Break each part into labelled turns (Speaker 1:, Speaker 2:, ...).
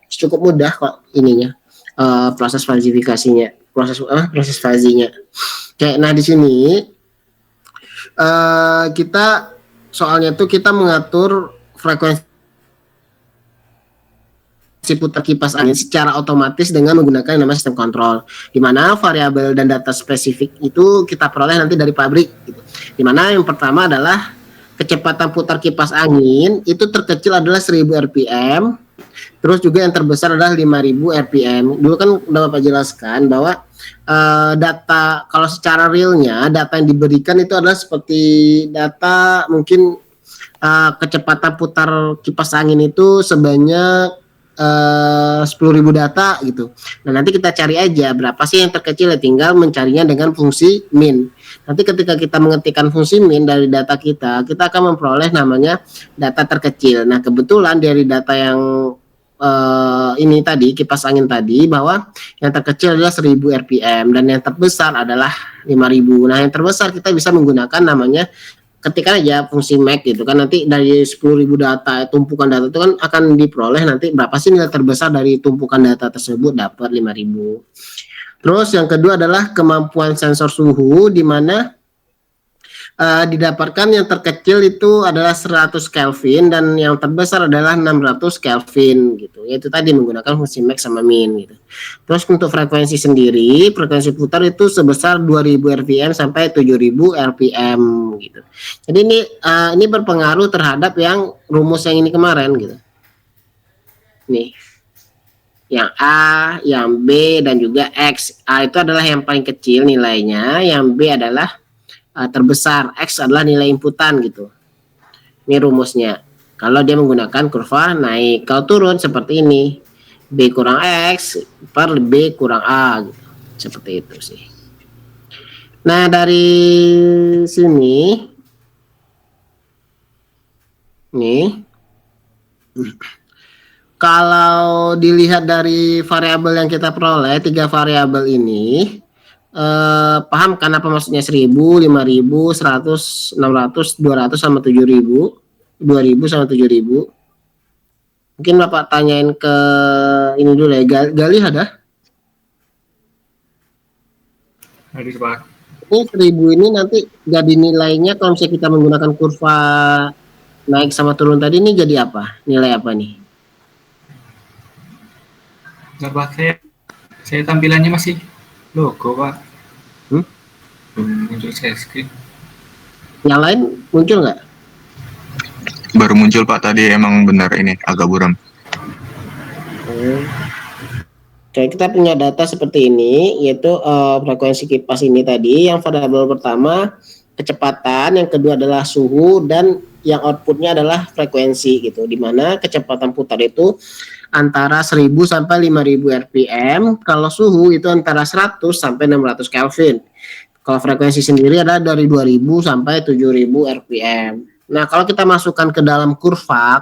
Speaker 1: cukup mudah kok ininya, proses falsifikasinya, proses fazinya. Oke, nah di sini kita soalnya tuh kita mengatur frekuensi putar kipas angin secara otomatis dengan menggunakan nama sistem kontrol, di mana variabel dan data spesifik itu kita peroleh nanti dari pabrik gitu. Di mana yang pertama adalah kecepatan putar kipas angin itu terkecil adalah 1000 rpm, terus juga yang terbesar adalah 5000 rpm. Dulu kan udah Bapak jelaskan bahwa data kalau secara realnya data yang diberikan itu adalah seperti data mungkin kecepatan putar kipas angin itu sebanyak 10.000 data gitu. Nah nanti kita cari aja berapa sih yang terkecil, ya tinggal mencarinya dengan fungsi min. Nanti ketika kita mengetikkan fungsi min dari data kita akan memperoleh namanya data terkecil. Nah kebetulan dari data yang ini tadi kipas angin tadi bahwa yang terkecil adalah 1000 rpm dan yang terbesar adalah 5000. Nah yang terbesar kita bisa menggunakan namanya, ketika aja fungsi max gitu kan, nanti dari 10.000 data, tumpukan data itu kan akan diperoleh nanti berapa sih nilai terbesar dari tumpukan data tersebut, dapat 5000. Terus yang kedua adalah kemampuan sensor suhu, di mana didapatkan yang terkecil itu adalah 100 Kelvin dan yang terbesar adalah 600 Kelvin gitu. Yaitu tadi menggunakan fungsi max sama min gitu. Terus untuk frekuensi sendiri, frekuensi putar itu sebesar 2000 rpm sampai 7000 rpm gitu. Jadi ini berpengaruh terhadap yang rumus yang ini kemarin gitu. Nih. Yang A, yang B dan juga X. A itu adalah yang paling kecil nilainya, yang B adalah terbesar, X adalah nilai inputan gitu. Ini rumusnya. Kalau dia menggunakan kurva naik, kalau turun seperti ini, B kurang X per B kurang A gitu. Seperti itu sih. Nah dari sini nih, kalau dilihat dari variabel yang kita peroleh, 3 variabel ini, paham kan apa maksudnya 1000, 5000, 100, 600, 200 sama 7000, 2000 sama 7000. Mungkin Bapak tanyain ke ini dulu ya, Gali ada?
Speaker 2: Hadir Pak.
Speaker 1: Ini 1000 ini nanti jadi nilainya kalau misalnya kita menggunakan kurva naik sama turun tadi, ini jadi apa? Nilai apa nih?
Speaker 2: Nggak Pak, saya tampilannya masih logo Pak. Muncul share screen.
Speaker 1: Yang lain muncul nggak?
Speaker 3: Baru muncul Pak, tadi emang benar ini agak buram.
Speaker 1: Oke, kita punya data seperti ini, yaitu frekuensi kipas ini tadi. Yang variabel pertama kecepatan, yang kedua adalah suhu, dan yang outputnya adalah frekuensi gitu. Dimana kecepatan putar itu antara 1000 sampai 5000 rpm, kalau suhu itu antara 100 sampai 600 Kelvin. Kalau frekuensi sendiri adalah dari 2000 sampai 7000 rpm. Nah, kalau kita masukkan ke dalam kurva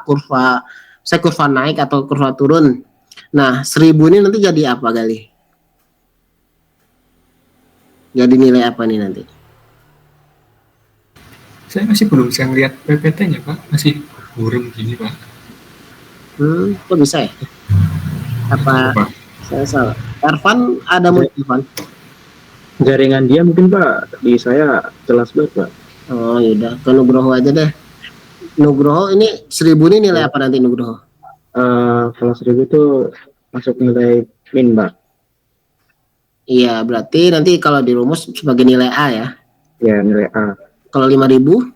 Speaker 1: naik atau kurva turun. Nah, 1000 ini nanti jadi apa, Gali? Jadi nilai apa nih nanti?
Speaker 2: Saya masih belum bisa melihat PPT-nya Pak, masih buram gini Pak.
Speaker 1: Kok bisa ya? Apa saya salah? Ervan ada muncul, Ervan?
Speaker 4: Jaringan dia mungkin Pak, di saya jelas banget Pak.
Speaker 1: Oh yaudah, ke Nugroho aja deh. Nugroho ini 1000 ini nilai apa nanti Nugroho?
Speaker 4: Kalau 1000 itu masuk nilai min Pak.
Speaker 1: Iya, berarti nanti kalau dirumus sebagai nilai A ya?
Speaker 4: Ya, nilai A.
Speaker 1: Kalau 5000?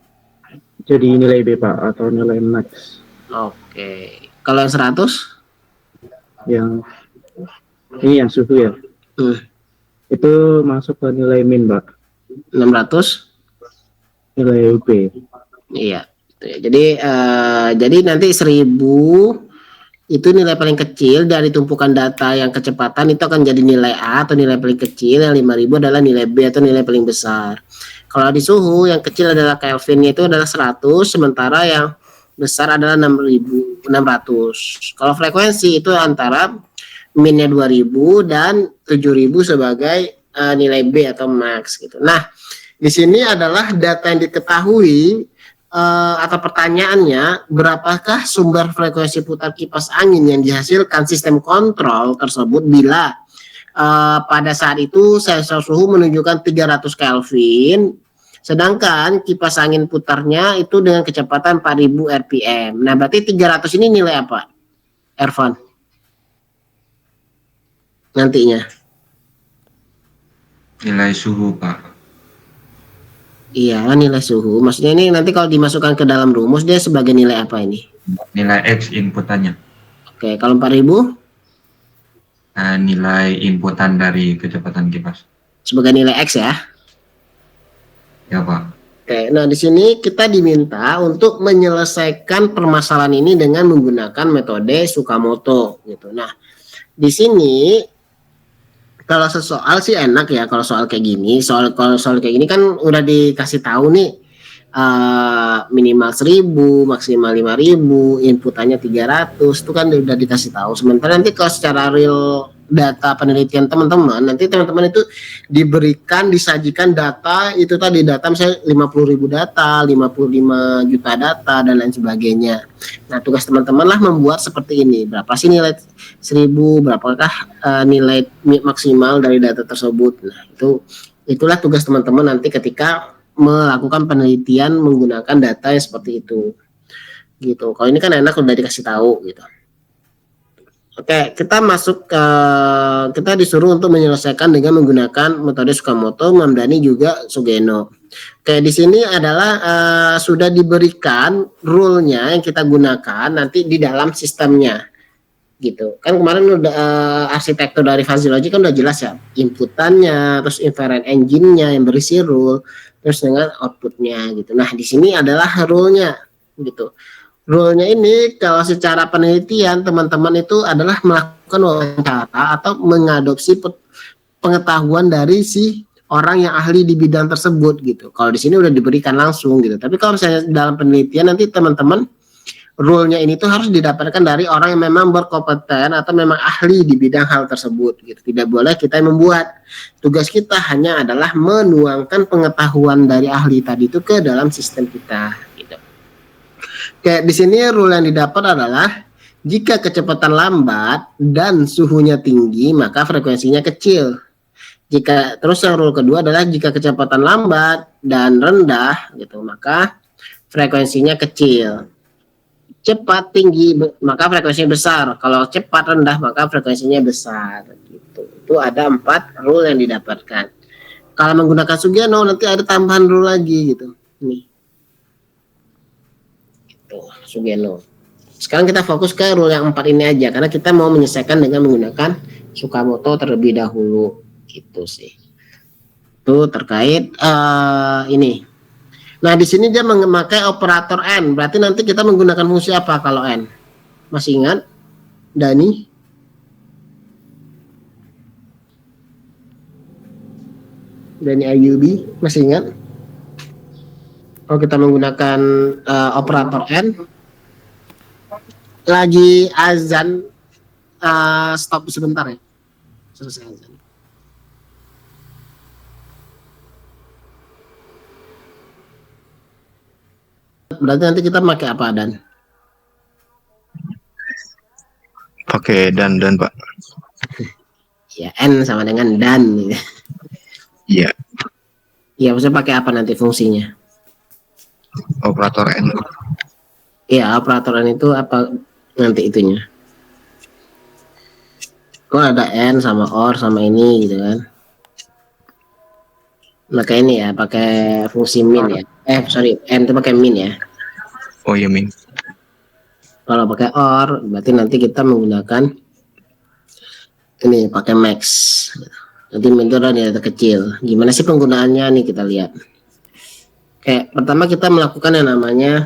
Speaker 4: Jadi nilai B Pak, atau nilai max.
Speaker 1: Oke. Kalau yang 100?
Speaker 4: Yang ini yang suhu ya? Itu masuk ke nilai min Pak.
Speaker 1: 600?
Speaker 4: Nilai B.
Speaker 1: Iya. Jadi nanti 1000 itu nilai paling kecil dari tumpukan data yang kecepatan itu akan jadi nilai A atau nilai paling kecil, yang 5000 adalah nilai B atau nilai paling besar. Kalau di suhu yang kecil adalah Kelvinnya itu adalah 100, sementara yang besar adalah 600. Kalau frekuensi itu antara minnya 2000 dan 7000 sebagai nilai B atau max gitu. Nah, di sini adalah data yang diketahui atau pertanyaannya, berapakah sumber frekuensi putar kipas angin yang dihasilkan sistem kontrol tersebut bila pada saat itu sensor suhu menunjukkan 300 Kelvin, sedangkan kipas angin putarnya itu dengan kecepatan 4000 RPM. Nah, berarti 300 ini nilai apa, Ervan? Nantinya.
Speaker 5: Nilai suhu, Pak.
Speaker 1: Iya, nilai suhu. Maksudnya ini nanti kalau dimasukkan ke dalam rumus dia sebagai nilai apa ini?
Speaker 5: Nilai X inputannya.
Speaker 1: Oke, kalau 4000?
Speaker 5: Nilai inputan dari kecepatan kipas.
Speaker 1: Sebagai nilai X ya?
Speaker 5: Ya, Pak.
Speaker 1: Oke, nah di sini kita diminta untuk menyelesaikan permasalahan ini dengan menggunakan metode Tsukamoto gitu. Nah, di sini kalau soal sih enak ya, kalau soal kayak gini, kalau soal kayak gini kan udah dikasih tahu nih minimal 1000, maksimal 5000, inputannya 300, itu kan udah dikasih tahu. Sementara nanti kalau secara real data penelitian teman-teman, nanti teman-teman itu disajikan data itu tadi, data misalnya 50.000 data, 55 juta data dan lain sebagainya. Nah, tugas teman-teman lah membuat seperti ini. Berapa sih nilai 1000, berapakah nilai maksimal dari data tersebut. Nah, itulah tugas teman-teman nanti ketika melakukan penelitian menggunakan data yang seperti itu. Gitu. Kalau ini kan enak udah dikasih tahu gitu. Oke, kita masuk ke, kita disuruh untuk menyelesaikan dengan menggunakan metode Tsukamoto, Mamdani juga Sugeno. Oke, di sini adalah sudah diberikan rule-nya yang kita gunakan nanti di dalam sistemnya. Gitu. Kan kemarin udah arsitektur dari fuzzy logic kan udah jelas ya, inputannya, terus inference engine-nya yang berisi rule, terus dengan outputnya gitu. Nah, di sini adalah rule-nya gitu. Rule-nya ini kalau secara penelitian teman-teman itu adalah melakukan wawancara atau mengadopsi pengetahuan dari si orang yang ahli di bidang tersebut gitu. Kalau di sini udah diberikan langsung gitu. Tapi kalau misalnya dalam penelitian nanti teman-teman rule-nya ini tuh harus didapatkan dari orang yang memang berkompeten atau memang ahli di bidang hal tersebut gitu. Tidak boleh kita yang membuat. Tugas kita hanya adalah menuangkan pengetahuan dari ahli tadi itu ke dalam sistem kita. Kayak di sini rule yang didapat adalah jika kecepatan lambat dan suhunya tinggi maka frekuensinya kecil. Jika terus yang rule kedua adalah jika kecepatan lambat dan rendah gitu maka frekuensinya kecil. Cepat tinggi maka frekuensinya besar. Kalau cepat rendah maka frekuensinya besar gitu. Itu ada 4 rule yang didapatkan. Kalau menggunakan Sugeno nanti ada tambahan rule lagi gitu. Nih. Sugeno. Sekarang kita fokus ke rule yang 4 ini aja karena kita mau menyelesaikan dengan menggunakan Tsukamoto terlebih dahulu gitu sih. Itu terkait ini. Nah, di sini dia memakai operator N. Berarti nanti kita menggunakan fungsi apa kalau N? Masih ingat? Dani? Dani Ayubi masih ingat? Kalau kita menggunakan operator N, lagi azan, stop sebentar ya, selesai azan. Berarti nanti kita pakai apa, Dan?
Speaker 3: Pakai dan Pak.
Speaker 1: Ya, N sama dengan dan.
Speaker 3: Iya.
Speaker 1: Iya, maksudnya pakai apa nanti fungsinya?
Speaker 3: Operator N.
Speaker 1: Iya, operator N itu apa nanti itunya? Kok ada N sama OR sama ini gitu kan? Maka ini ya, pakai fungsi min ya. Sorry, N itu pakai min ya.
Speaker 3: Oh iya min.
Speaker 1: Kalau pakai OR, berarti nanti kita menggunakan ini, pakai max. Nanti min itu adalah nilai terkecil. Gimana sih penggunaannya nih kita lihat. Oke, pertama kita melakukan yang namanya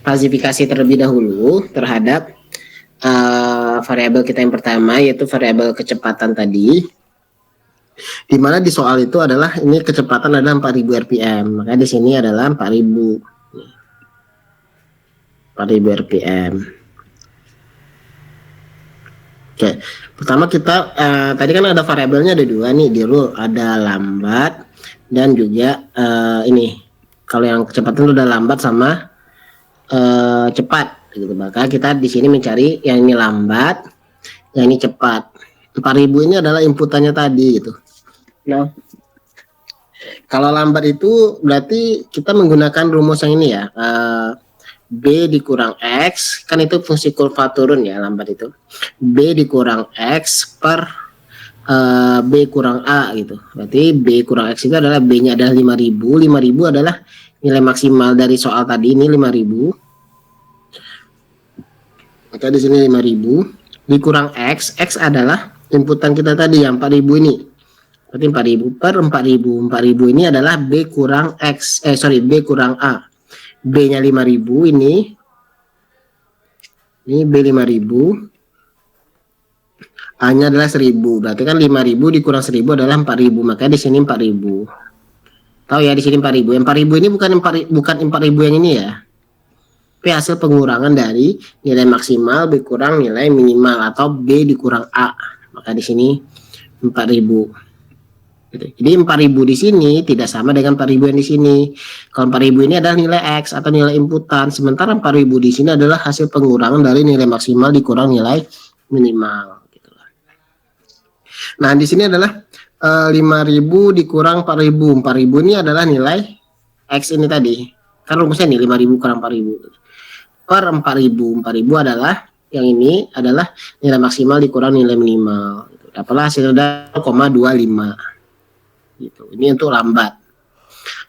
Speaker 1: klasifikasi terlebih dahulu terhadap variabel kita yang pertama, yaitu variabel kecepatan tadi. Di mana di soal itu adalah ini kecepatan adalah 4000 rpm, maka di sini adalah 4000 rpm. Oke, pertama kita tadi kan ada variabelnya ada 2 nih di rule, ada lambat dan juga ini. Kalau yang kecepatan itu udah lambat sama cepat gitu. Maka kita di sini mencari yang ini lambat, yang ini cepat. 4000 ini adalah inputannya tadi gitu. Nah, kalau lambat itu berarti kita menggunakan rumus yang ini ya, B dikurang X, kan itu fungsi kurva turun ya lambat itu. B dikurang X per B kurang A gitu. Berarti B kurang X itu adalah B-nya adalah 5000. 5000 adalah nilai maksimal dari soal tadi, ini 5000. Maka di sini 5000 dikurang X. X adalah inputan kita tadi yang 4000 ini. Berarti 4000 per 4000. 4000 ini adalah B kurang X, B kurang A. B-nya 5000 ini B 5000. A-nya adalah 1000. Berarti kan 5000 dikurang 1000 adalah 4000. Maka di sini 4000. Tahu ya di sini 4000. Yang 4000 ini bukan 4000 yang ini ya. Tapi hasil pengurangan dari nilai maksimal B kurang nilai minimal atau B dikurang A. Maka di sini 4000. Jadi 4000 di sini tidak sama dengan 4000 yang di sini. Kalau 4000 ini adalah nilai X atau nilai inputan, sementara 4000 di sini adalah hasil pengurangan dari nilai maksimal dikurang nilai minimal. Gitu. Nah di sini adalah 5000 dikurang 4000. 4000 ini adalah nilai X ini tadi. Kan rumusnya nih 5000 kurang 4000 per 4000. 4000 adalah yang ini adalah nilai maksimal dikurang nilai minimal. Gitu. Dapatlah hasilnya 0,25. Gitu. Ini untuk lambat.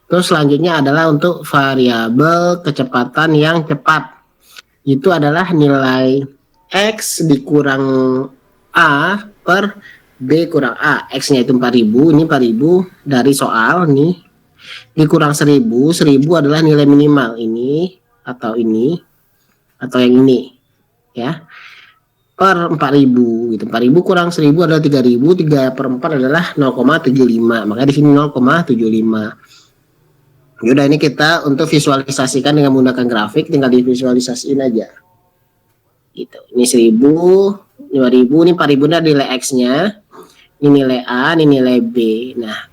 Speaker 1: Terus selanjutnya adalah untuk variabel kecepatan yang cepat. Itu adalah nilai X dikurang A per B kurang A. X-nya itu 4000, ini 4000 dari soal nih. Dikurang 1000, 1000 adalah nilai minimal ini atau ini atau yang ini ya. Per 4000 gitu. 4000 kurang 1000 adalah 3000, 3 per 4 adalah 0,75. Maka di sini 0,75. Yaudah ini kita untuk visualisasikan dengan menggunakan grafik, tinggal divisualisasiin aja. Gitu. Ini 1000, 5000, ini 4000 ini nilai X-nya. Ini nilai A, ini nilai B. Nah,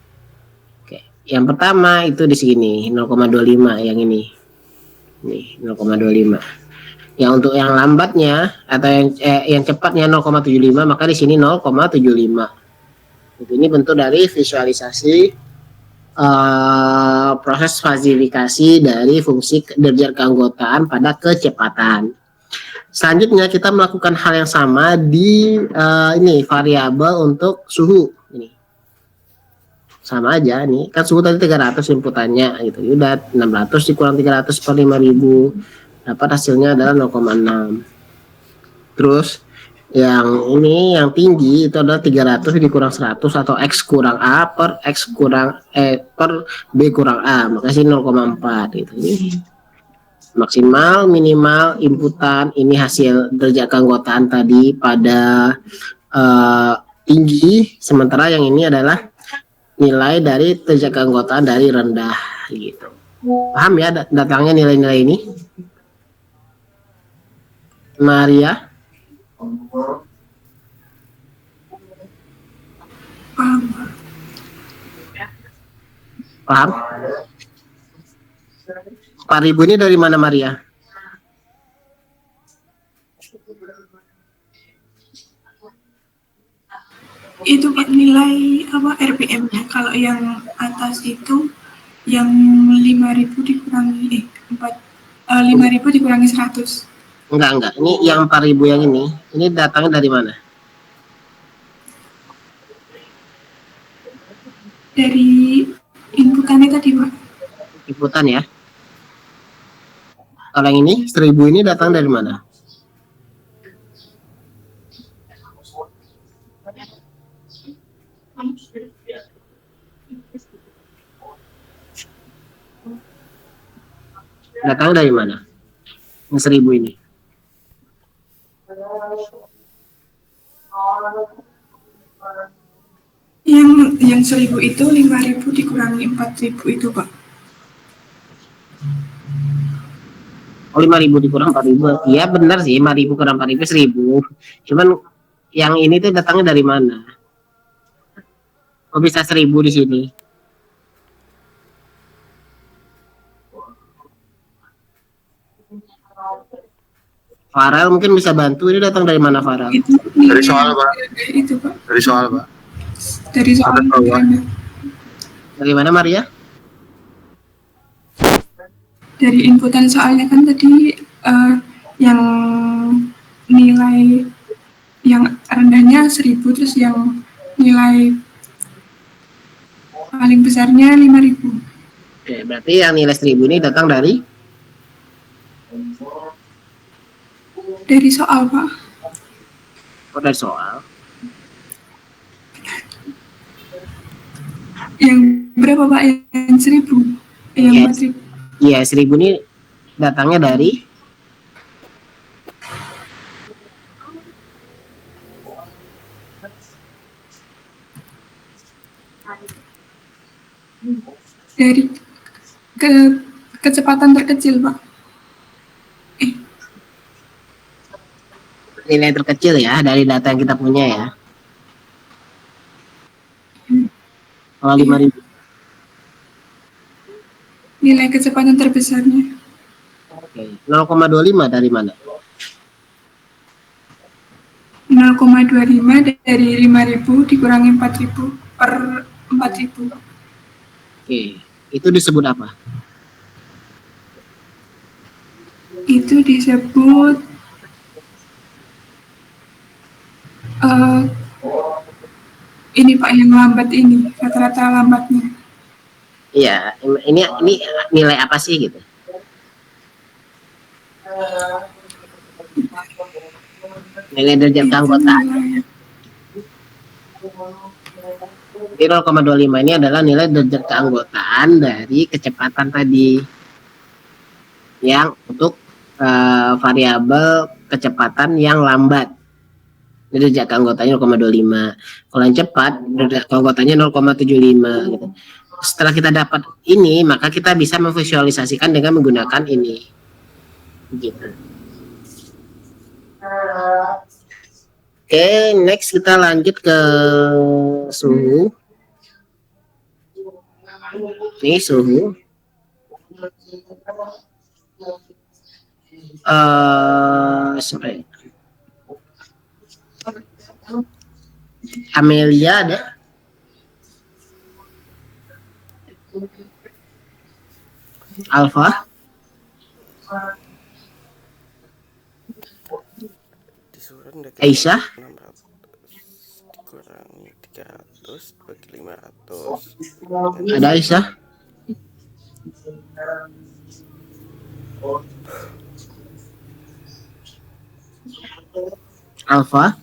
Speaker 1: oke. Yang pertama itu di sini 0,25 yang ini. Nih, 0,25. Yang untuk yang lambatnya atau yang cepatnya 0,75, maka di sini 0,75. Ini bentuk dari visualisasi proses fasifikasi dari fungsi derajat keanggotaan pada kecepatan. Selanjutnya kita melakukan hal yang sama di ini variabel untuk suhu. Ini sama aja nih, kan suhu tadi 300 inputannya gitu. Udah 600 dikurang 300 per 5000, dapat hasilnya adalah 0,6. Terus yang ini yang tinggi itu adalah 300 dikurang 100 atau X kurang A per X kurang per B kurang A, maka sini 0,4 gitu. Maksimal minimal inputan ini hasil derajat keanggotaan tadi pada tinggi, sementara yang ini adalah nilai dari derajat keanggotaan dari rendah gitu. Paham ya datangnya nilai-nilai ini? Maria? Paham? 4000 ini dari mana Maria?
Speaker 6: Itu Pak nilai apa RPM-nya. Kalau yang atas itu yang 5000 dikurangi 5000 dikurangi 100.
Speaker 1: Enggak. Ini yang 4000 yang ini datangnya dari mana?
Speaker 6: Dari inputannya tadi, Pak.
Speaker 1: Inputan ya. Kalau yang ini 1000 ini datang dari mana? Datang dari mana? Yang 1000 ini.
Speaker 6: Yang 1000 itu 5000 dikurangi 4000 itu, Pak.
Speaker 1: Oh 5000 dikurang 4000. Iya benar sih, 5000 kurang 4000 1000. Cuman yang ini tuh datangnya dari mana? Oh bisa 1000 di sini. Farel mungkin bisa bantu. Ini datang dari mana Farel?
Speaker 6: Itu
Speaker 7: Dari soal, Pak.
Speaker 6: Itu Pak.
Speaker 7: Dari soal, Pak.
Speaker 6: Dari soal
Speaker 7: Ada bawah.
Speaker 1: Dari mana Maria?
Speaker 6: Dari inputan soalnya kan tadi yang nilai yang rendahnya 1000, terus yang nilai paling besarnya 5000.
Speaker 1: Oke, berarti yang nilai 1000 ini datang dari
Speaker 6: Soal Pak.
Speaker 1: dari soal.
Speaker 6: Yang berapa Pak? Yang 1000? Yang
Speaker 1: Yes.
Speaker 6: 4000?
Speaker 1: Iya, 1000 ini datangnya dari
Speaker 6: Dari kecepatan terkecil Pak.
Speaker 1: nilai terkecil ya dari data yang kita punya ya. Kalau 5000.
Speaker 6: Nilai kecepatan terbesarnya
Speaker 1: Oke. 0,25 dari mana?
Speaker 6: 0,25 dari 5000 dikurangi 4000 per 4000.
Speaker 1: Oke. Itu disebut apa?
Speaker 6: Itu disebut ini Pak, yang lambat ini, rata-rata lambatnya.
Speaker 1: Iya, ini nilai apa sih gitu? Nilai derajat keanggotaan. Jadi 0,25 ini adalah nilai derajat keanggotaan dari kecepatan tadi. Yang untuk variabel kecepatan yang lambat. Derajat keanggotaannya 0,25. Kalau yang cepat, derajat keanggotaannya 0,75 gitu. Setelah kita dapat ini, maka kita bisa memvisualisasikan dengan menggunakan ini. Gitu. Oke, next kita lanjut ke suhu. Ini suhu. Sorry. Amelia ada? Alfa? Aisyah?
Speaker 8: 600 dikurangi 300 bagi 500.
Speaker 1: Ada Aisyah? Alfa?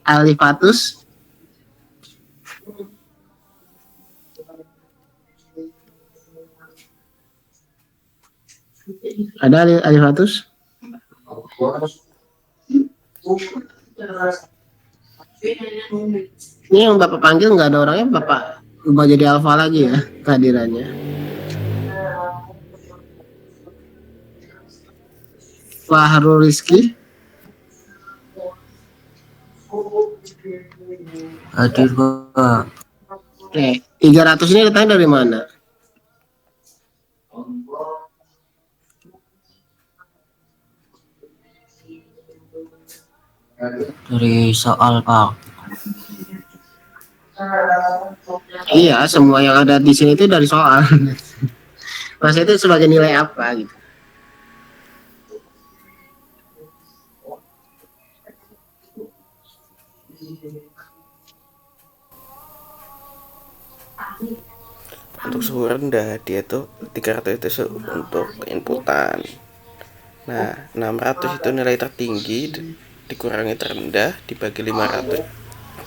Speaker 1: Alifatus? Ada Alifatus? Ini yang Bapak panggil nggak ada orangnya, Bapak ubah jadi Alfa lagi ya kehadirannya. Fahrul Rizky?
Speaker 9: Hadir Pak.
Speaker 1: Oke, 300 ini datangnya dari mana?
Speaker 9: Dari soal Pak.
Speaker 1: Iya, semua yang ada di sini itu dari soal. Mas itu sebagai nilai apa gitu?
Speaker 8: Untuk suhu rendah dia tuh 300 itu untuk inputan. Nah, 600 itu nilai tertinggi dikurangi terendah dibagi 500.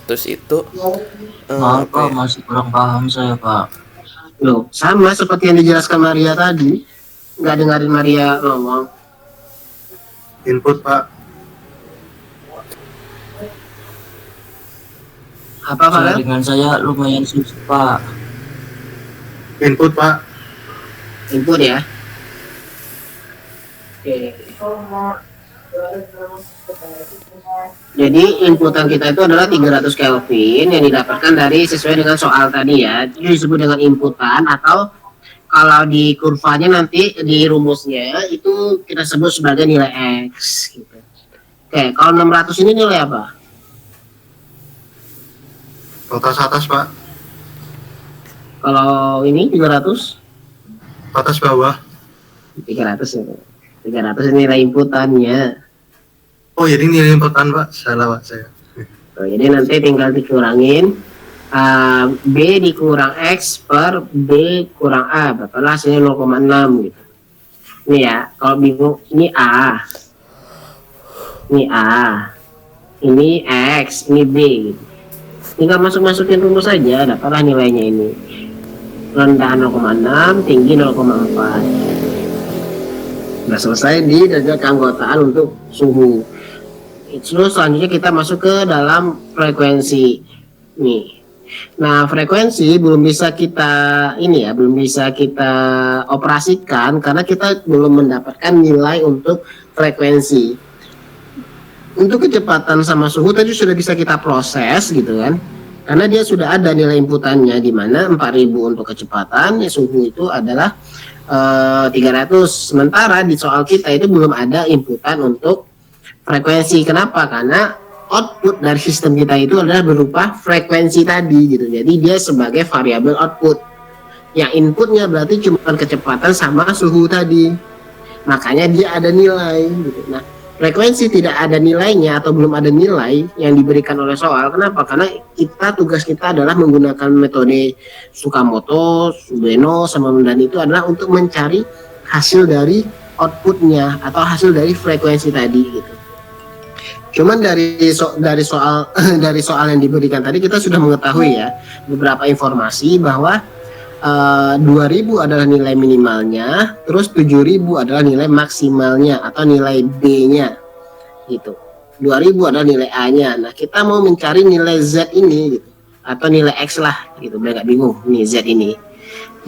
Speaker 8: Terus itu
Speaker 9: Maaf Pak, masih kurang paham saya Pak.
Speaker 1: Loh, sama seperti yang dijelaskan Maria tadi. Nggak dengerin Maria ngomong.
Speaker 7: Input, Pak.
Speaker 1: Apa Farel?
Speaker 9: Jaringan saya lumayan susah Pak.
Speaker 7: Input, Pak.
Speaker 1: Input ya. Oke. Jadi inputan kita itu adalah 300 Kelvin yang didapatkan dari sesuai dengan soal tadi ya. Itu disebut dengan inputan, atau kalau di kurvanya nanti di rumusnya itu kita sebut sebagai nilai X gitu. Oke, kalau 600 ini nilai apa?
Speaker 7: Atas Pak.
Speaker 1: Kalau ini 300?
Speaker 7: Atas bawah.
Speaker 1: 300 ya. 300 ini nilai inputannya.
Speaker 7: Oh jadi nilai inputan Pak. Salah Pak saya.
Speaker 1: Jadi nanti tinggal dikurangin B dikurang X per B kurang A, berapa hasilnya 0,6 gitu. Ini ya, kalau bingung ini A, ini X, ini B gitu. Tinggal masukin rumus saja, dapatlah nilainya ini. Rendah 0,6, tinggi 0,4. Nah selesai di derajat keanggotaan untuk suhu. Terus selanjutnya kita masuk ke dalam frekuensi nih. Nah frekuensi belum bisa kita operasikan karena kita belum mendapatkan nilai untuk frekuensi. Untuk kecepatan sama suhu tadi sudah bisa kita proses gitu kan, karena dia sudah ada nilai inputannya di mana 4000 untuk kecepatan, ya suhu itu adalah 300. Sementara di soal kita itu belum ada inputan untuk frekuensi. Kenapa? Karena output dari sistem kita itu adalah berupa frekuensi tadi gitu. Jadi dia sebagai variabel output. Yang inputnya berarti cuma kecepatan sama suhu tadi. Makanya dia ada nilai gitu. Nah, frekuensi tidak ada nilainya atau belum ada nilai yang diberikan oleh soal. Kenapa? Karena tugas kita adalah menggunakan metode Tsukamoto, Subeno, sama dan itu adalah untuk mencari hasil dari outputnya atau hasil dari frekuensi tadi gitu. Cuman dari soal yang diberikan tadi kita sudah mengetahui ya beberapa informasi bahwa 2000 adalah nilai minimalnya, terus 7000 adalah nilai maksimalnya atau nilai B-nya gitu. 2000 adalah nilai A-nya. Nah, kita mau mencari nilai Z ini gitu atau nilai X lah gitu, biar nggak bingung nih Z ini.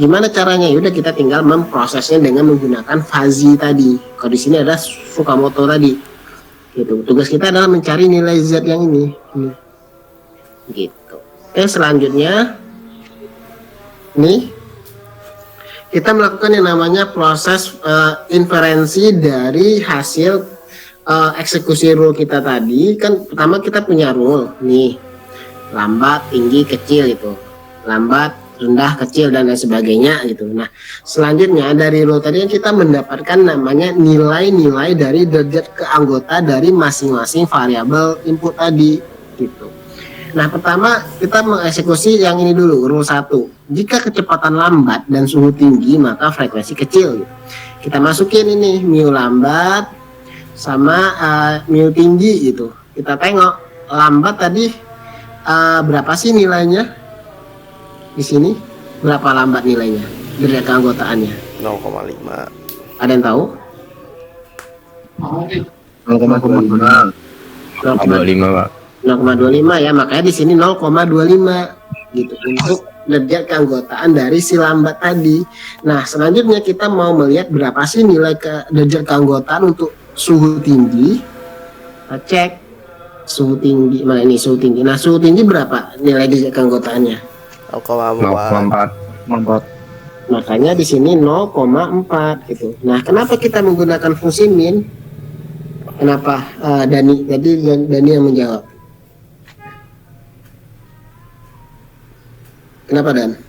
Speaker 1: Gimana caranya? Yaudah kita tinggal memprosesnya dengan menggunakan fuzzy tadi. Kalau di sini ada Tsukamoto tadi. Gitu. Tugas kita adalah mencari nilai Z yang ini. Gitu. Selanjutnya nih kita melakukan yang namanya proses inferensi dari hasil eksekusi rule kita tadi. Kan pertama kita punya rule nih, lambat, tinggi, kecil gitu, lambat, rendah, kecil, dan lain sebagainya gitu. Nah selanjutnya dari rule tadi kita mendapatkan namanya nilai-nilai dari derajat keanggota dari masing-masing variabel input tadi gitu. Nah pertama kita mengeksekusi yang ini dulu, rule 1. Jika kecepatan lambat dan suhu tinggi maka frekuensi kecil gitu. Kita masukin ini mu lambat sama mu tinggi gitu. Kita tengok lambat tadi berapa sih nilainya. Di sini berapa lambat nilainya dari keanggotaannya?
Speaker 8: 0,5.
Speaker 1: Ada yang tahu?
Speaker 3: 0,25 Pak.
Speaker 1: 0,25 ya, makanya di sini 0,25 gitu untuk derajat keanggotaan dari si lambat tadi. Nah selanjutnya kita mau melihat berapa sih nilai derajat keanggotaan untuk suhu tinggi. Kita cek suhu tinggi, mana ini suhu tinggi. Nah suhu tinggi berapa nilai derajat keanggotaannya?
Speaker 8: 0,4.
Speaker 1: Makanya di sini 0,4 gitu. Nah, kenapa kita menggunakan fungsi min? Kenapa Dani? Jadi Dani yang menjawab. Kenapa Dan?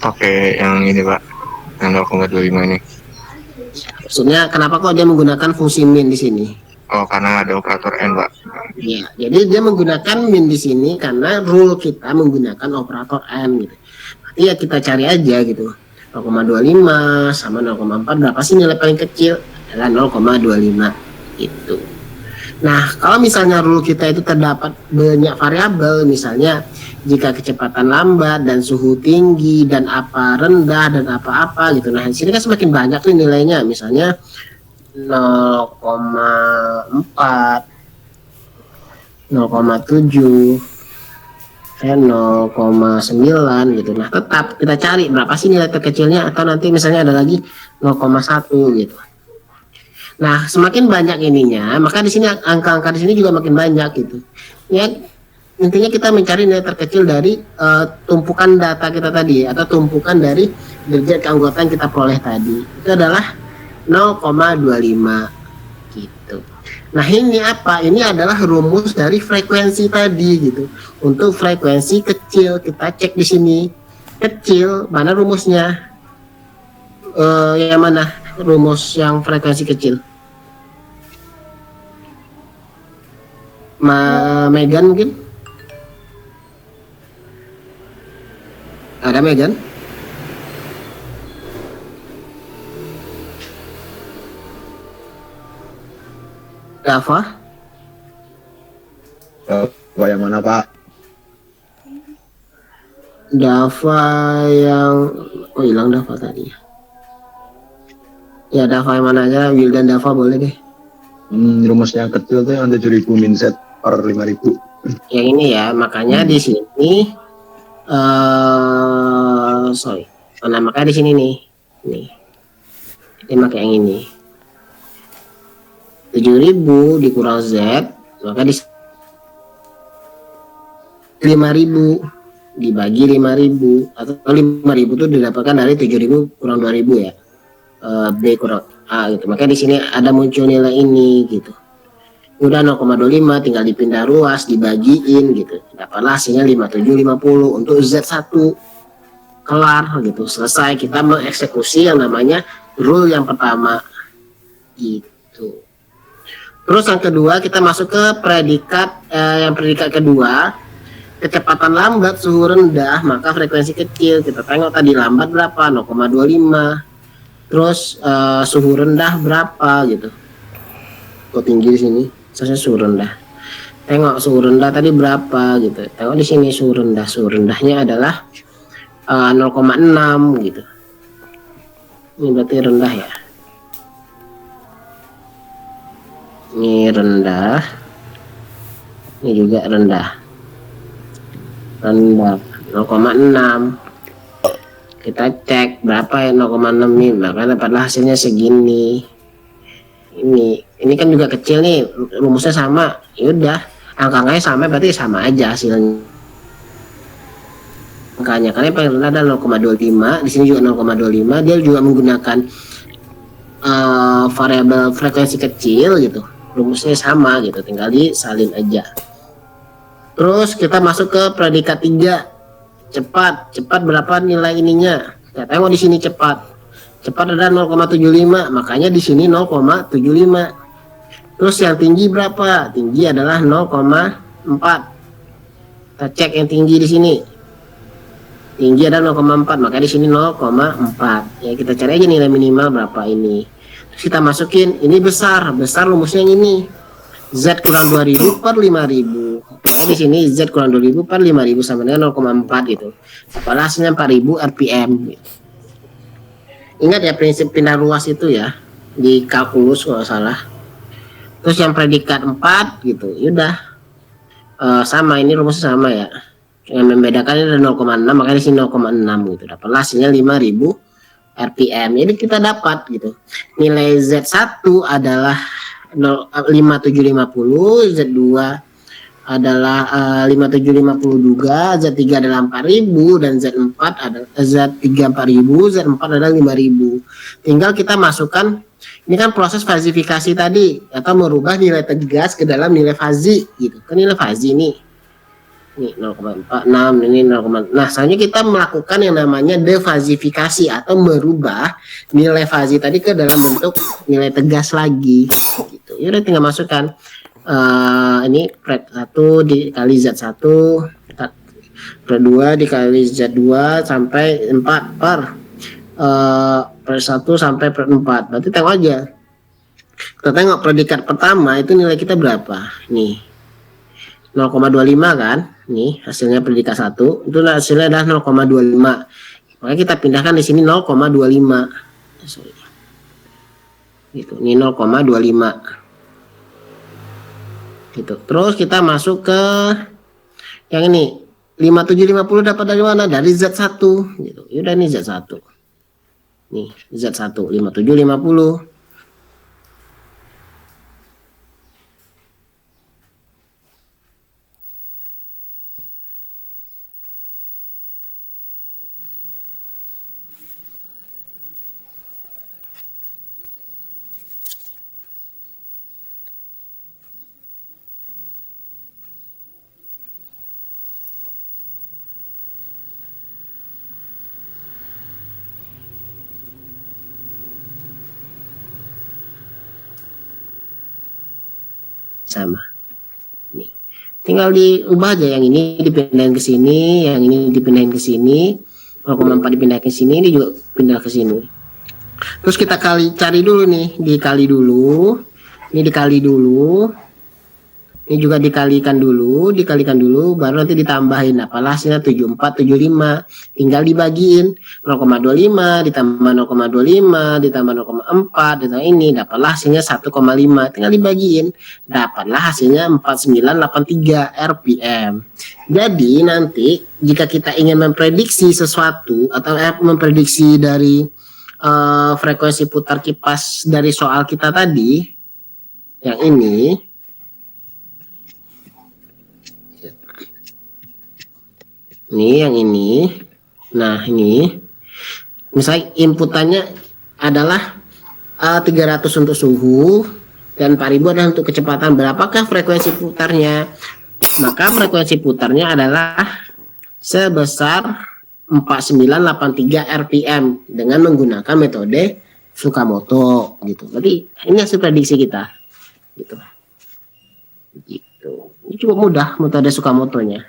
Speaker 3: Pakai yang ini Pak, yang 0,25 ini.
Speaker 1: Maksudnya kenapa kok dia menggunakan fungsi min di sini?
Speaker 3: Oh, karena ada operator N, Pak.
Speaker 1: Iya, jadi dia menggunakan min di sini karena rule kita menggunakan operator N gitu. Berarti ya kita cari aja gitu. 0,25 sama 0,4 berapa sih nilai paling kecil? Adalah 0,25 itu. Nah, kalau misalnya rule kita itu terdapat banyak variabel, misalnya jika kecepatan lambat dan suhu tinggi dan apa rendah dan apa-apa gitu. Nah, di sini kan semakin banyak nih nilainya, misalnya 0,4, 0,7, 0,9 gitu. Nah tetap kita cari berapa sih nilai terkecilnya, atau nanti misalnya ada lagi 0,1 gitu. Nah semakin banyak ininya, maka di sini angka-angka di sini juga makin banyak gitu. Ya intinya kita mencari nilai terkecil dari tumpukan data kita tadi atau tumpukan dari derajat keanggotaan kita peroleh tadi. Itu adalah 0,25 gitu. Nah, ini apa? Ini adalah rumus dari frekuensi tadi gitu. Untuk frekuensi kecil kita cek di sini. Kecil, mana rumusnya? Yang mana rumus yang frekuensi kecil? Megan mungkin? Ada Megan? Dava?
Speaker 10: Apa yang mana Pak?
Speaker 1: Dava yang hilang Dava tadi. Ya Dava yang mana aja, Will dan Dava boleh deh.
Speaker 10: Rumus yang kecil tuh yang 7.000 min Z per 5.000.
Speaker 1: Yang ini ya, makanya di sini nah makanya di sini nih. Ini pakai yang ini. 7.000 dikurang Z, maka di 5.000 dibagi 5.000 atau 5.000 itu didapatkan dari 7.000 kurang 2.000 ya. B kurang A gitu. Makanya di sini ada muncul nilai ini gitu. Udah 0,25 tinggal dipindah ruas, dibagiin gitu. Dapatlah hasilnya 5750 untuk Z1. Kelar gitu. Selesai kita mengeksekusi yang namanya rule yang pertama. Gitu. Terus yang kedua kita masuk ke predikat yang predikat kedua, kecepatan lambat suhu rendah maka frekuensi kecil. Kita tengok tadi lambat berapa? 0,25. Terus suhu rendah berapa gitu. Kok tinggi di sini? Saya suhu rendah. Tengok suhu rendah tadi berapa gitu. Tengok di sini suhu rendah. Suhu rendahnya adalah 0,6 gitu. Ini berarti rendah ya. Ini rendah. Ini juga rendah. Rendah 0,6. Kita cek berapa ya 0,6 nih, maka dapatlah hasilnya segini. Ini kan juga kecil nih, rumusnya sama. Yaudah, angkanya sama berarti sama aja hasilnya. Angkanya karena yang paling rendah adalah 0,25, di sini juga 0,25. Dia juga menggunakan variabel frekuensi kecil gitu. Rumusnya sama gitu, tinggal disalin aja. Terus kita masuk ke predikat 3. Cepat berapa nilai ininya? Kita tengok di sini cepat ada 0,75, makanya di sini 0,75. Terus yang tinggi berapa? Tinggi adalah 0,4. Kita cek yang tinggi di sini. Tinggi ada 0,4, maka di sini 0,4. Ya kita cari aja nilai minimal berapa ini. Terus kita masukin, ini besar rumusnya yang ini. Z kurang 2000 per 5000. Nah, di sini Z kurang 2000 per 5000 sama dengan 0,4 gitu. Kepala hasilnya 4000 rpm. Ingat ya prinsip pindah ruas itu ya di kalkulus kalau salah. Terus yang predikat 4 gitu. Yaudah. Sama ini rumusnya sama ya. Yang membedakan ini ada 0,6, makanya di sini 0,6 gitu. Dapat hasilnya 5000 rpm. Jadi kita dapat gitu. Nilai Z1 adalah 5750, Z2 adalah 5750 juga, Z3 adalah 4000 dan Z4 adalah Z3 4000, Z4 adalah 5000. Tinggal kita masukkan, ini kan proses fazifikasi tadi atau merubah nilai tegas ke dalam nilai fazi gitu. Kan nilai fazi nih 0,46 ini 0, nah selanjutnya kita melakukan yang namanya defazifikasi atau merubah nilai fazi tadi ke dalam bentuk nilai tegas lagi gitu. Ya udah tinggal masukkan ini pred 1 dikali Z1 pred 2 dikali Z2 sampai 4 per pred 1 sampai pred 4. Berarti tengok aja, kita tengok predikat pertama itu nilai kita berapa nih, 0,25 kan. Nih hasilnya predikat 1 itu hasilnya adalah 0,25, maka kita pindahkan di sini 0,25 gitu. Ini 0,25 gitu. Terus kita masuk ke yang ini 5750 dapat dari mana? Dari Z1 gitu. Yaudah ini Z1 nih, Z1 5750. sama. Nih. Tinggal diubah aja, yang ini dipindahin ke sini, yang ini dipindahin ke sini, 0,4 dipindahin ke sini, ini juga pindah ke sini. Terus kita cari dulu nih, dikali dulu, ini dikali dulu, ini juga dikalikan dulu, baru nanti ditambahin, apalah hasilnya 7475, tinggal dibagiin 0,25 ditambah 0,25 ditambah 0,4 ditambah ini, dapatlah hasilnya 1,5, tinggal dibagiin, dapatlah hasilnya 4983 RPM. Jadi nanti jika kita ingin memprediksi sesuatu atau memprediksi dari frekuensi putar kipas dari soal kita tadi, yang ini, yang ini, nah ini, misalnya inputannya adalah 300 untuk suhu dan 4000 adalah untuk kecepatan. Berapakah frekuensi putarnya? Maka frekuensi putarnya adalah sebesar 4983 RPM dengan menggunakan metode Tsukamoto gitu. Berarti ini hasil prediksi kita. Gitu. Ini cukup mudah metode Tsukamoto-nya.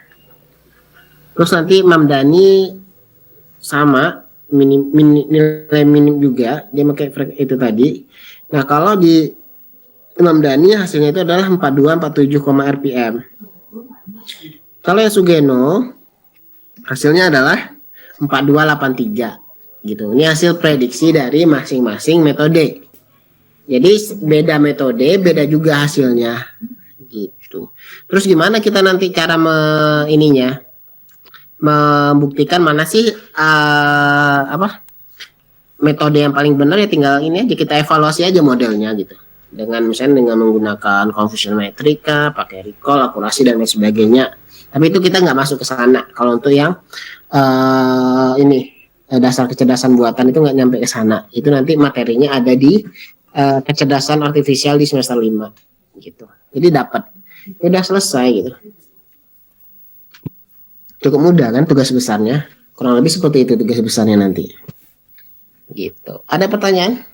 Speaker 1: Terus nanti Mamdani sama nilai minim juga, dia pakai itu tadi. Nah kalau di Mamdani hasilnya itu adalah 4247, RPM. Kalau yang Sugeno hasilnya adalah 4283 gitu. Ini hasil prediksi dari masing-masing metode. Jadi beda metode, beda juga hasilnya gitu. Terus gimana kita nanti cara membuktikan mana sih metode yang paling benar? Ya tinggal ini aja, kita evaluasi aja modelnya gitu, dengan misalnya dengan menggunakan confusion metrika, pakai recall, akurasi dan lain sebagainya. Tapi itu kita nggak masuk ke sana. Kalau untuk yang dasar kecerdasan buatan itu nggak nyampe ke sana. Itu nanti materinya ada di kecerdasan artifisial di semester 5 gitu. Jadi dapat, udah selesai gitu. Cukup mudah kan tugas besarnya, kurang lebih seperti itu tugas besarnya nanti gitu. Ada pertanyaan?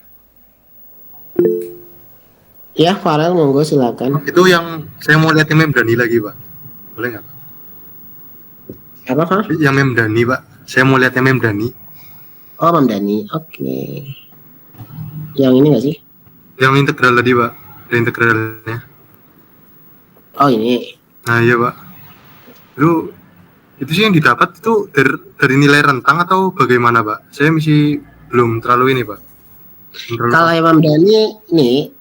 Speaker 1: Ya Farel, monggo silakan.
Speaker 7: Itu yang saya mau lihat yang Memdani lagi Pak, boleh nggak?
Speaker 1: Apa Pak?
Speaker 7: Yang Memdani Pak, saya mau lihat yang Memdani.
Speaker 1: Oh Memdani, oke. Yang ini nggak sih?
Speaker 7: Yang integral tadi Pak, ada integralnya.
Speaker 1: Oh ini.
Speaker 7: Nah iya Pak, itu sih yang didapat itu dari nilai rentang atau bagaimana Pak? Saya masih belum terlalu ini Pak.
Speaker 1: Kalau Imam Dhani ini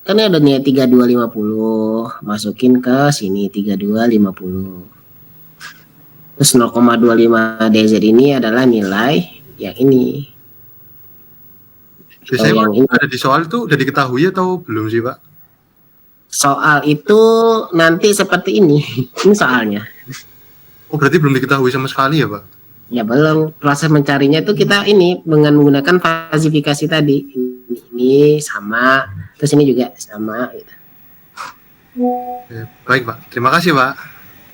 Speaker 1: kan ada nilai 3250, masukin ke sini 3250. Terus 0,25 DZ ini adalah nilai yang ini.
Speaker 7: Biasanya yang ini ada di soal itu udah diketahui atau belum sih Pak?
Speaker 1: Soal itu nanti seperti ini. Ini soalnya.
Speaker 7: Oh berarti belum diketahui sama sekali ya Pak?
Speaker 1: Ya belum, proses mencarinya itu kita ini dengan menggunakan fasifikasi tadi. Ini sama, terus ini juga sama gitu.
Speaker 7: Baik Pak, terima kasih Pak.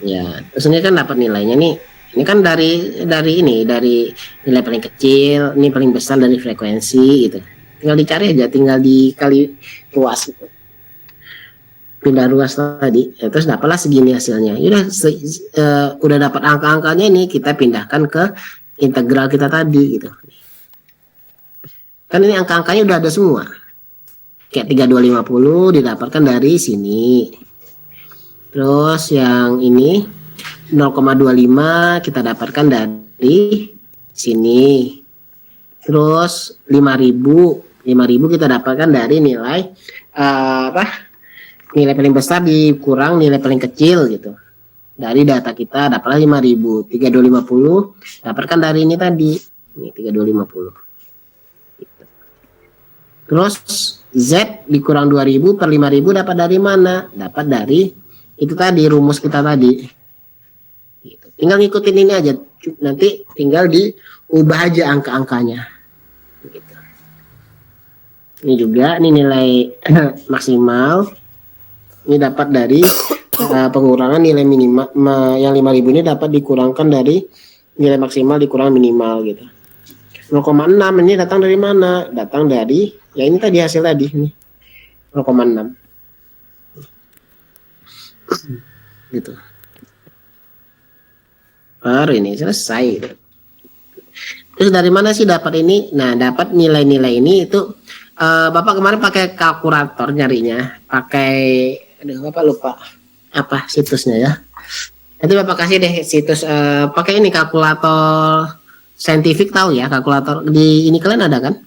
Speaker 1: Ya, terus ini kan dapat nilainya nih. Ini kan dari nilai paling kecil, ini paling besar dari frekuensi gitu. Tinggal dicari aja, tinggal dikali luas gitu. Pindah ruas tadi, ya, terus dapatlah segini hasilnya. Udah dapat angka-angkanya ini, kita pindahkan ke integral kita tadi gitu. Kan ini angka-angkanya udah ada semua. Kayak 3250 didapatkan dari sini. Terus yang ini 0,25 kita dapatkan dari sini. Terus 5000 kita dapatkan dari nilai nilai paling besar dikurang nilai paling kecil gitu. Dari data kita dapatlah 5000. 3250 dapatkan dari ini tadi. Ini 3250. Gitu. Terus Z dikurang 2000 per 5000 dapat dari mana? Dapat dari itu tadi, rumus kita tadi. Gitu. Tinggal ngikutin ini aja. Nanti tinggal diubah aja angka-angkanya. Gitu. Ini juga, ini nilai maksimal. Ini dapat dari pengurangan nilai minimal, yang 5000 ini dapat dikurangkan dari nilai maksimal dikurang minimal gitu. 0,6 ini datang dari mana? Datang dari, ya ini tadi hasil tadi nih, 0,6. gitu. Baru ini selesai gitu. Terus dari mana sih dapat ini? Nah, dapat nilai-nilai ini itu Bapak kemarin pakai kalkulator nyarinya, Bapak lupa apa situsnya ya. Nanti Bapak kasih deh situs pakai ini kalkulator saintifik, tahu ya kalkulator di ini kalian ada kan?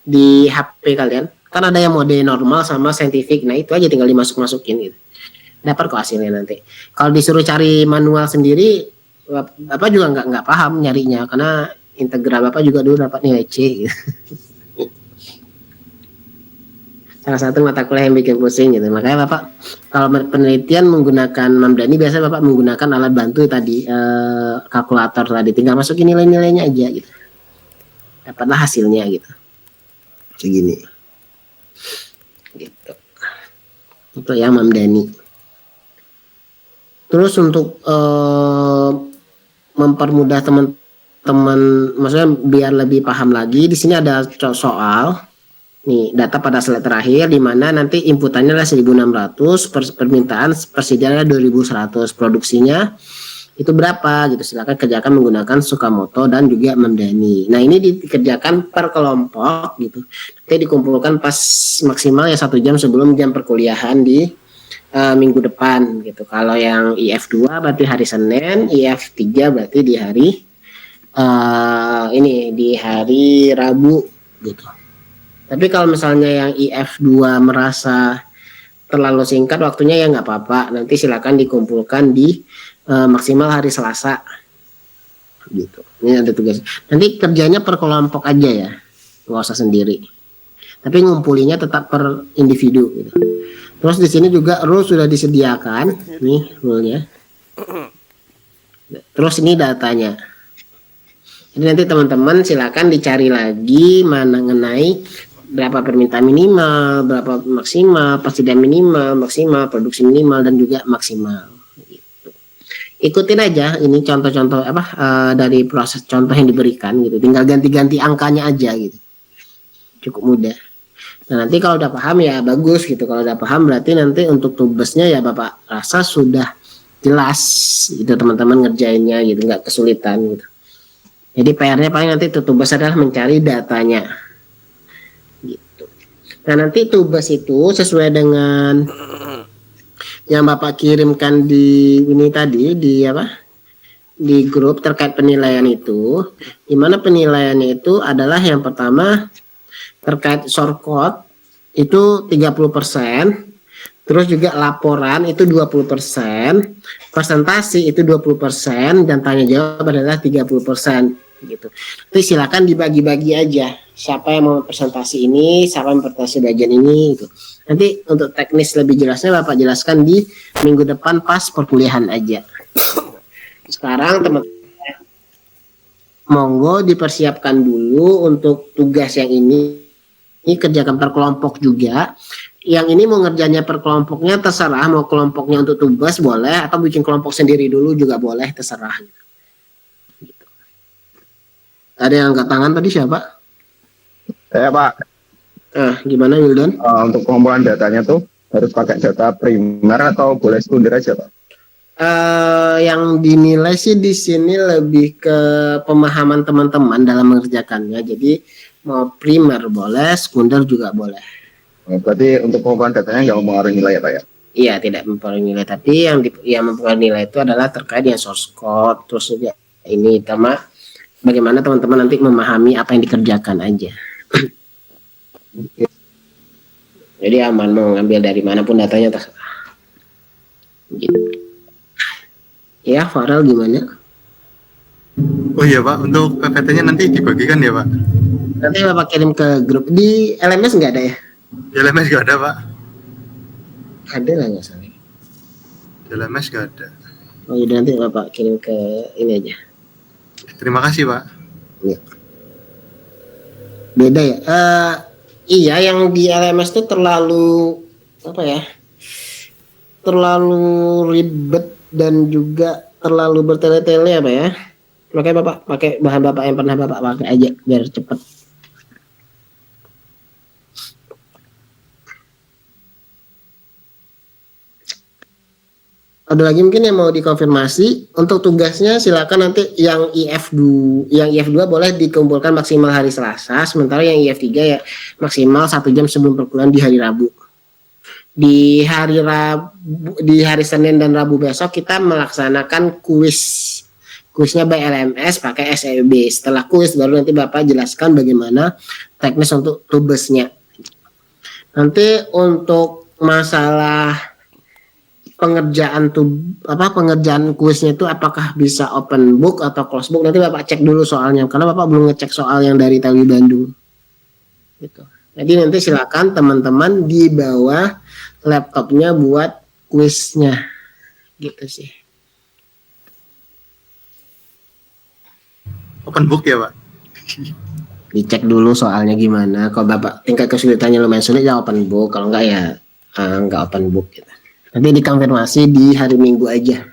Speaker 1: Di HP kalian kan ada yang mode normal sama saintifik. Nah, itu aja tinggal dimasuk-masukin gitu. Dapat kok hasilnya nanti. Kalau disuruh cari manual sendiri, Bapak juga nggak paham nyarinya karena integral Bapak juga dulu dapat nilai C gitu. Salah satu mata kuliah yang bikin pusing gitu. Makanya Bapak kalau penelitian menggunakan Mamdani, biasanya Bapak menggunakan alat bantu tadi, kalkulator tadi, tinggal masukin nilai-nilainya aja gitu. Dapatlah hasilnya gitu. Segini. Gitu. Untuk yang Mamdani. Terus untuk mempermudah teman-teman, maksudnya biar lebih paham lagi, di sini ada soal nih data pada slide terakhir di mana nanti inputannya adalah 1600, permintaan persediaannya 2100, produksinya itu berapa gitu, silakan kerjakan menggunakan Sukamoto dan juga Mamdani. Nah, ini dikerjakan per kelompok gitu, nanti dikumpulkan pas maksimal ya 1 jam sebelum jam perkuliahan di minggu depan gitu. Kalau yang IF2 berarti hari Senin, IF3 berarti di hari di hari Rabu gitu. Tapi kalau misalnya yang IF2 merasa terlalu singkat waktunya ya nggak apa-apa, nanti silakan dikumpulkan di maksimal hari Selasa gitu. Ini ada tugas. Nanti kerjanya per kelompok aja ya, nggak usah sendiri. Tapi ngumpulinya tetap per individu gitu. Terus di sini juga rule sudah disediakan, nih rule-nya. Terus ini datanya. Jadi nanti teman-teman silakan dicari lagi mengenai berapa permintaan minimal, berapa maksimal, persediaan minimal, maksimal, produksi minimal dan juga maksimal. Gitu. Ikutin aja ini contoh-contoh dari proses contoh yang diberikan gitu. Tinggal ganti-ganti angkanya aja gitu. Cukup mudah. Nah, nanti kalau udah paham ya bagus gitu. Kalau udah paham berarti nanti untuk tubesnya ya Bapak rasa sudah jelas itu teman-teman ngerjainnya gitu, nggak kesulitan gitu. Jadi PR-nya paling nanti tubes adalah mencari datanya gitu. Nah, nanti tubes itu sesuai dengan yang Bapak kirimkan di ini tadi di grup terkait penilaian itu, di mana penilaiannya itu adalah yang pertama terkait shortcut itu 30%, terus juga laporan itu 20%, presentasi itu 20%, dan tanya jawab adalah 30% gitu. Jadi silakan dibagi-bagi aja siapa yang mau presentasi ini, siapa yang presentasi bagian ini gitu. Nanti untuk teknis lebih jelasnya Bapak jelaskan di minggu depan pas perkuliahan aja. Sekarang teman-teman monggo dipersiapkan dulu untuk tugas yang ini kerjakan per kelompok juga. Yang ini mau ngerjainnya per kelompoknya terserah, mau kelompoknya untuk tugas boleh atau bikin kelompok sendiri dulu juga boleh, terserah. Gitu. Ada yang angkat tangan tadi siapa?
Speaker 10: Saya Pak.
Speaker 1: Gimana Wildan?
Speaker 10: Untuk pengumpulan datanya tuh harus pakai data primer atau boleh sekunder aja Pak?
Speaker 1: Yang dinilai sih di sini lebih ke pemahaman teman-teman dalam mengerjakannya. Jadi mau primer boleh, sekunder juga boleh.
Speaker 10: Berarti untuk pengumpulan datanya nggak mempengaruhi nilai ya Pak ya?
Speaker 1: Iya, tidak mempengaruhi nilai. Tapi yang mempengaruhi nilai itu adalah terkait dengan source code, terus juga ini sama bagaimana teman-teman nanti memahami apa yang dikerjakan aja. Jadi aman mau ngambil dari manapun datanya terserah. Gitu. Ya, Farel gimana?
Speaker 7: Oh iya Pak, untuk PPT-nya nanti dibagikan ya Pak?
Speaker 1: Nanti Bapak kirim ke grup. Di LMS nggak ada ya?
Speaker 7: Di LMS nggak ada Pak.
Speaker 1: Ada lah nggak salah.
Speaker 7: Di LMS nggak ada.
Speaker 1: Oh iya, nanti Bapak kirim ke ini aja.
Speaker 7: Terima kasih Pak.
Speaker 1: Ya. Beda ya? Iya, yang di LMS itu terlalu terlalu ribet dan juga terlalu bertele-tele apa ya? Makanya Bapak pakai bahan Bapak yang pernah Bapak pakai aja biar cepat. Ada lagi mungkin yang mau dikonfirmasi untuk tugasnya, silakan nanti yang IF2 boleh dikumpulkan maksimal hari Selasa, sementara yang IF3 ya maksimal 1 jam sebelum perkuliahan di hari Rabu. Di hari Senin dan Rabu besok kita melaksanakan kuisnya by LMS pakai SEB. Setelah kuis baru nanti Bapak jelaskan bagaimana teknis untuk tubesnya. Nanti untuk masalah pengerjaan kuisnya itu apakah bisa open book atau close book, nanti Bapak cek dulu soalnya karena Bapak belum ngecek soal yang dari TELWI Bandung gitu. Jadi nanti silakan teman-teman dibawa laptopnya buat kuisnya gitu sih.
Speaker 7: Open book ya Pak?
Speaker 1: Dicek dulu soalnya gimana. Kalau Bapak tingkat kesulitannya lumayan sulit ya open book, kalau enggak ya enggak open book gitu. Nanti dikonfirmasi di hari Minggu aja.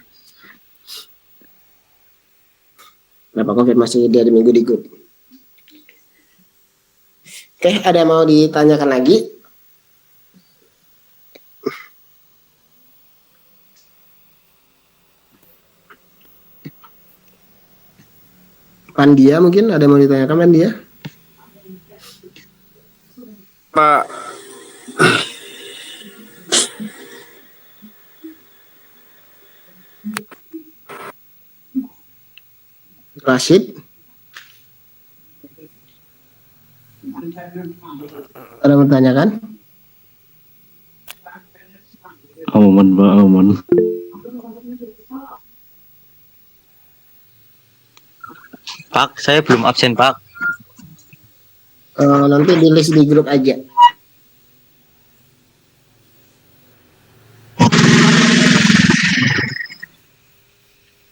Speaker 1: Bapak konfirmasi di hari Minggu di grup. Oke, ada yang mau ditanyakan lagi? Pandia mungkin ada yang mau ditanyakan, Pandia?
Speaker 11: Pak.
Speaker 1: Rashid? Ada yang bertanyakan?
Speaker 10: Aman, Pak, aman.
Speaker 9: Pak, saya belum absen, Pak.
Speaker 1: Nanti di list di grup aja.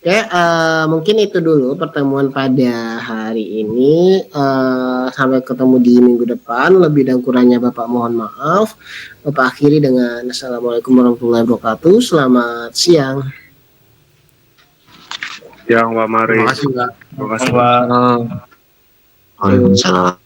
Speaker 1: Oke, mungkin itu dulu pertemuan pada hari ini. Sampai ketemu di minggu depan. Lebih dan kurangnya Bapak mohon maaf. Bapak akhiri dengan Assalamualaikum warahmatullahi wabarakatuh. Selamat siang.
Speaker 11: Yang Pak Mari.
Speaker 7: Terima kasih Pak.
Speaker 11: Terima kasih Pak.
Speaker 10: Waalaikumsalam.